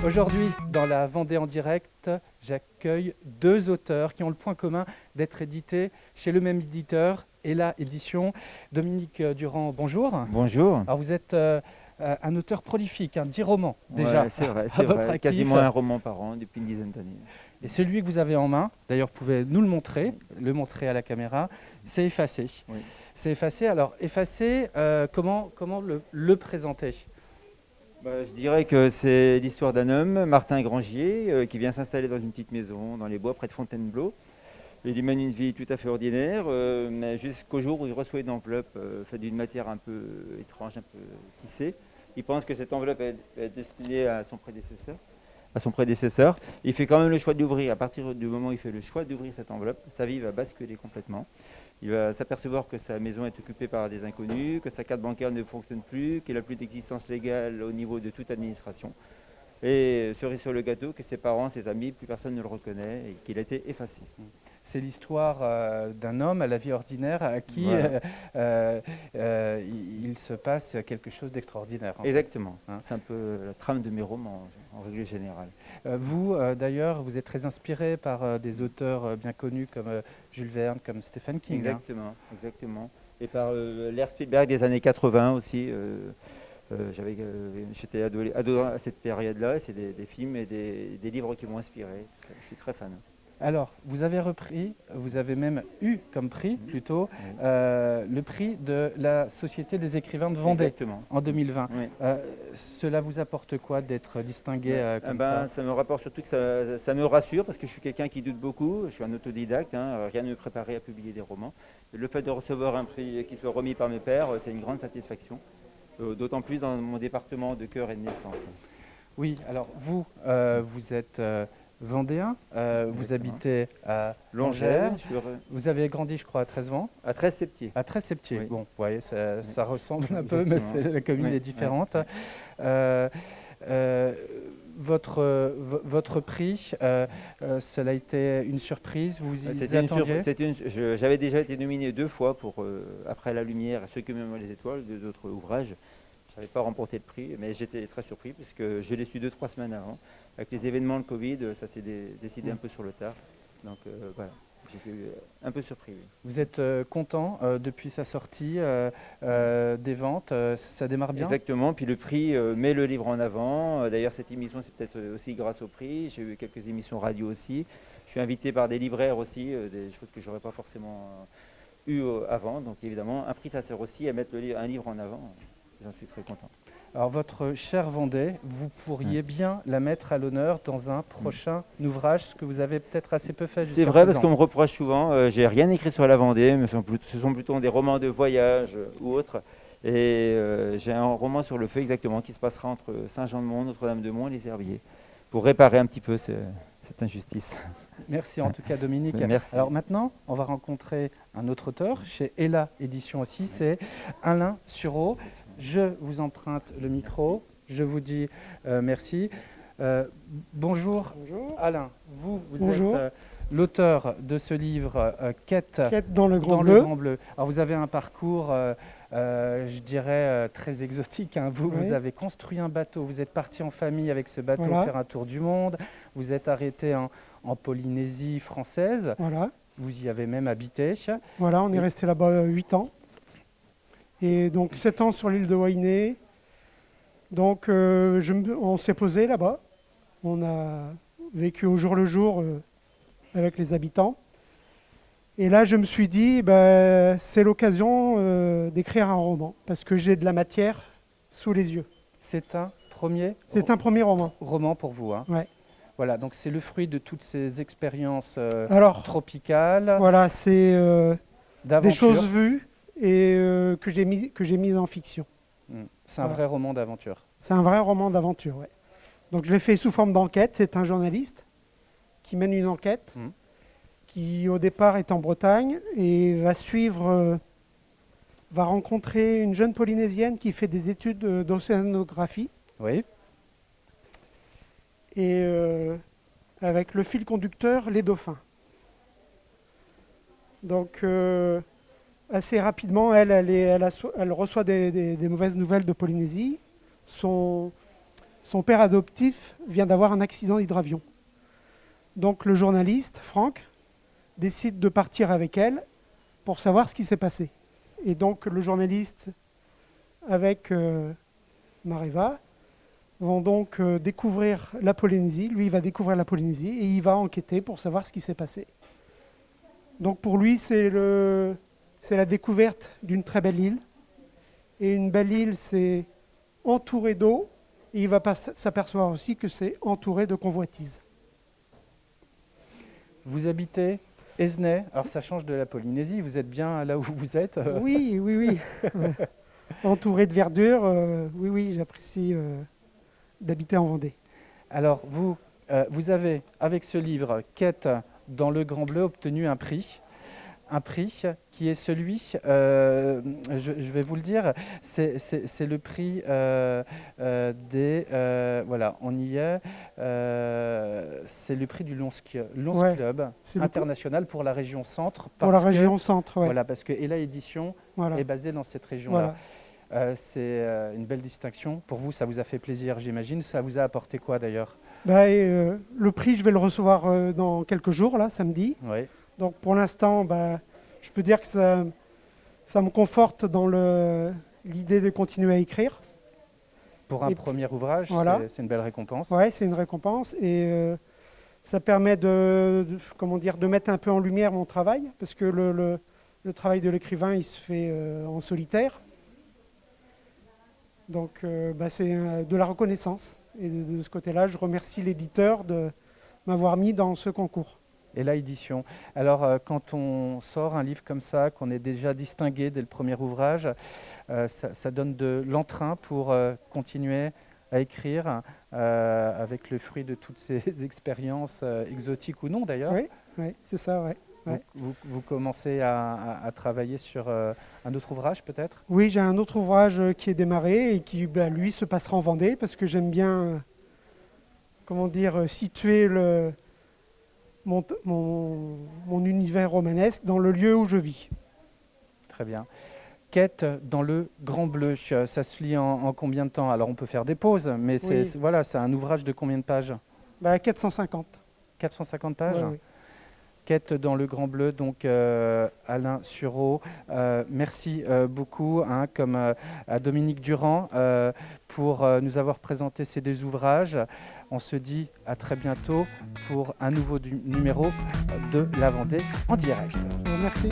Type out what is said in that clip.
Aujourd'hui, dans la Vendée en direct, j'accueille deux auteurs qui ont le point commun d'être édités chez le même éditeur, Ella Édition. Dominique Durand, bonjour. Bonjour. Alors vous êtes un auteur prolifique, 10 romans déjà Ouais, c'est vrai, à c'est votre vrai. actif. Quasiment un roman par an depuis une dizaine d'années. Et celui que vous avez en main, d'ailleurs vous pouvez nous le montrer à la caméra, c'est Effacé. Oui. C'est Effacé. Alors Effacé, comment le présenter ? Je dirais que c'est l'histoire d'un homme, Martin Grangier, qui vient s'installer dans une petite maison dans les bois près de Fontainebleau. Il y mène une vie tout à fait ordinaire, mais jusqu'au jour où il reçoit une enveloppe faite d'une matière un peu étrange, un peu tissée. Il pense que cette enveloppe est destinée à son prédécesseur. Il fait quand même le choix d'ouvrir. À partir du moment où il fait le choix d'ouvrir cette enveloppe, sa vie va basculer complètement. Il va s'apercevoir que sa maison est occupée par des inconnus, que sa carte bancaire ne fonctionne plus, qu'elle n'a plus d'existence légale au niveau de toute administration. Et cerise sur le gâteau, que ses parents, ses amis, plus personne ne le reconnaît et qu'il a été effacé. C'est l'histoire d'un homme à la vie ordinaire à qui Voilà. il se passe quelque chose d'extraordinaire. Exactement. Hein. C'est un peu la trame de mes romans en règle générale. Vous, d'ailleurs, vous êtes très inspiré par des auteurs bien connus comme Jules Verne, comme Stephen King. Exactement, exactement. Et par l'ère Spielberg des années 80 aussi. J'étais ado à cette période-là. C'est des films et des livres qui m'ont inspiré. Je suis très fan. Alors, vous avez même eu comme prix, plutôt, le prix de la Société des écrivains de Vendée. Exactement. En 2020. Oui. Cela vous apporte quoi d'être distingué comme ça ? Ça me rapporte surtout que ça me rassure parce que je suis quelqu'un qui doute beaucoup. Je suis un autodidacte, rien ne me préparait à publier des romans. Et le fait de recevoir un prix qui soit remis par mes pairs, c'est une grande satisfaction. D'autant plus dans mon département de cœur et de naissance. Oui, alors vous êtes vendéen, vous habitez à Longères. Vous avez grandi, je crois, à Trezevant. À Trèze-Septier. À Trèze-Septier. Oui. Bon, vous voyez, ça ressemble un peu, mais la commune est différente. Votre prix, cela a été une surprise, vous y attendiez ? J'avais déjà été nominé 2 fois pour Après la lumière, Ceux qui m'aiment les étoiles, 2 autres ouvrages. Je n'avais pas remporté le prix, mais j'étais très surpris puisque je l'ai su 2-3 semaines avant. Avec les événements de Covid, ça s'est décidé un peu sur le tard. Donc voilà, j'étais un peu surpris. Oui. Vous êtes content depuis sa sortie des ventes, ça démarre bien ? Exactement, puis le prix met le livre en avant. D'ailleurs, cette émission, c'est peut-être aussi grâce au prix. J'ai eu quelques émissions radio aussi. Je suis invité par des libraires aussi, des choses que je n'aurais pas forcément eues avant. Donc évidemment, un prix, ça sert aussi à mettre un livre en avant. J'en suis très content. Alors votre chère Vendée, vous pourriez bien la mettre à l'honneur dans un prochain ouvrage, ce que vous avez peut-être assez peu fait jusqu'à présent. C'est vrai, présent. parce qu'on me reproche souvent, j'ai rien écrit sur la Vendée, mais ce sont plutôt des romans de voyage ou autres. Et j'ai un roman sur le feu exactement qui se passera entre Saint-Jean-de-Mont, Notre-Dame-de-Mont et les Herbiers, pour réparer un petit peu cette injustice. Merci en tout cas Dominique. Merci. Alors maintenant, on va rencontrer un autre auteur, chez Ella Édition aussi, c'est Alain Sureau. Je vous emprunte le micro, je vous dis merci. Bonjour. Bonjour. Alain, vous Bonjour. êtes l'auteur de ce livre Quête dans le Grand Bleu. Alors vous avez un parcours, je dirais, très exotique. Oui. Vous avez construit un bateau, vous êtes parti en famille avec ce bateau faire un tour du monde, vous êtes arrêté en Polynésie française, vous y avez même habité. Voilà, on est resté là-bas 8 ans. Et donc 7 ans sur l'île de Wainé. Donc on s'est posé là-bas. On a vécu au jour le jour avec les habitants. Et là, je me suis dit, c'est l'occasion d'écrire un roman, parce que j'ai de la matière sous les yeux. C'est un premier roman. Roman pour vous, hein. Ouais. Voilà, donc c'est le fruit de toutes ces expériences tropicales. Voilà, c'est des choses vues et que j'ai mises en fiction. C'est un vrai roman d'aventure. C'est un vrai roman d'aventure, ouais. Donc je l'ai fait sous forme d'enquête. C'est un journaliste qui mène une enquête, qui au départ est en Bretagne et va rencontrer une jeune Polynésienne qui fait des études d'océanographie. Oui. Et avec le fil conducteur, les dauphins. Donc assez rapidement, elle reçoit des mauvaises nouvelles de Polynésie. Son son père adoptif vient d'avoir un accident d'hydravion. Donc le journaliste, Franck, décide de partir avec elle pour savoir ce qui s'est passé. Et donc le journaliste, avec Mareva, vont donc découvrir la Polynésie. Lui, il va découvrir la Polynésie et il va enquêter pour savoir ce qui s'est passé. Donc pour lui, c'est la découverte d'une très belle île. Et une belle île, c'est entouré d'eau. Et il va s'apercevoir aussi que c'est entouré de convoitises. Vous habitez Esnay, alors ça change de la Polynésie, vous êtes bien là où vous êtes Oui, oui, oui. Entouré de verdure, oui, oui, j'apprécie d'habiter en Vendée. Alors vous avez, avec ce livre, Quête dans le Grand Bleu, obtenu un prix qui est celui, je vais vous le dire, c'est le prix des... voilà, on y est. C'est le prix du Lons Club international pour la région centre. Pour la région centre, oui. Voilà, parce que Ella Édition est basée dans cette région-là. Voilà. C'est une belle distinction. Pour vous, ça vous a fait plaisir, j'imagine. Ça vous a apporté quoi, d'ailleurs? Le prix, je vais le recevoir dans quelques jours, là, samedi. Oui. Donc pour l'instant, je peux dire que ça me conforte dans l'idée de continuer à écrire. Pour un premier ouvrage, voilà. C'est une belle récompense. Oui, c'est une récompense. Et ça permet de mettre un peu en lumière mon travail, parce que le travail de l'écrivain, il se fait en solitaire. Donc c'est de la reconnaissance. Et de ce côté-là, je remercie l'éditeur de m'avoir mis dans ce concours. Ella Édition. Alors, quand on sort un livre comme ça, qu'on est déjà distingué dès le premier ouvrage, ça donne de l'entrain pour continuer à écrire avec le fruit de toutes ces expériences exotiques ou non d'ailleurs. Oui, c'est ça, ouais. Vous commencez à travailler sur un autre ouvrage peut-être? Oui, j'ai un autre ouvrage qui est démarré et qui, lui, se passera en Vendée parce que j'aime bien, situer mon univers romanesque dans le lieu où je vis. Très bien. Quête dans le Grand Bleu, ça se lit en combien de temps? Alors on peut faire des pauses, mais c'est un ouvrage de combien de pages? 450. 450 pages? Oui. Quête dans le Grand Bleu, donc Alain Sureau. Merci beaucoup, comme à Dominique Durand, pour nous avoir présenté ces deux ouvrages. On se dit à très bientôt pour un nouveau numéro de La Vendée en direct. Merci.